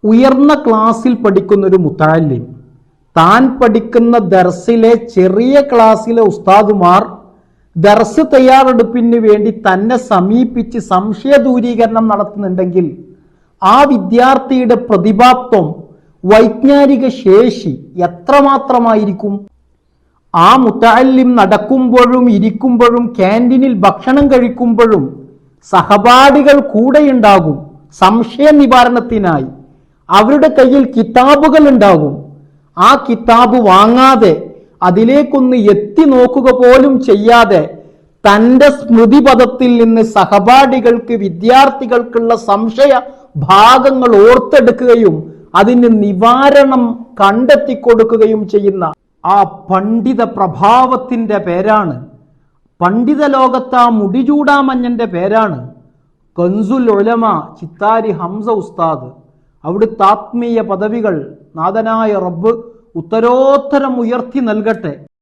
ഉയർന്ന ക്ലാസ്സിൽ പഠിക്കുന്ന ഒരു മുത്തഅല്ലിം താൻ പഠിക്കുന്ന ദർസിലെ ചെറിയ ക്ലാസ്സിലെ ഉസ്താദുമാർ ദർസ് തയ്യാറെടുപ്പിന് വേണ്ടി തന്നെ സമീപിച്ച് സംശയ ദൂരീകരണം നടത്തുന്നുണ്ടെങ്കിൽ ആ വിദ്യാർത്ഥിയുടെ പ്രതിഭാത്വം, വൈജ്ഞാനിക ശേഷി എത്രമാത്രമായിരിക്കും? ആ മുത്തഅല്ലിം നടക്കുമ്പോഴും ഇരിക്കുമ്പോഴും ക്യാൻറ്റീനിൽ ഭക്ഷണം കഴിക്കുമ്പോഴും സഹപാഠികൾ കൂടെയുണ്ടാകും സംശയ നിവാരണത്തിനായി. അവരുടെ കയ്യിൽ കിതാബുകൾ ഉണ്ടാകും. ആ കിതാബ് വാങ്ങാതെ അതിലേക്കൊന്ന് എത്തി നോക്കുക പോലും ചെയ്യാതെ തൻ്റെ സ്മൃതിപഥത്തിൽ നിന്ന് സഹപാഠികൾക്ക്, വിദ്യാർത്ഥികൾക്കുള്ള സംശയ ഭാഗങ്ങൾ ഓർത്തെടുക്കുകയും അതിന് നിവാരണം കണ്ടെത്തിക്കൊടുക്കുകയും ചെയ്യുന്ന ആ പണ്ഡിത പ്രഭാവത്തിന്റെ പേരാണ്, പണ്ഡിത ലോകത്ത് ആ മുടിചൂടാമഞ്ഞന്റെ പേരാണ് കൻസുൽ ഉലമ ചിത്താരി ഹംസ ഉസ്താദ്. അവിടുത്തെ ആത്മീയ പദവികൾ നാഥനായ റബ്ബ് ഉത്തരോത്തരം ഉയർത്തി നൽകട്ടെ.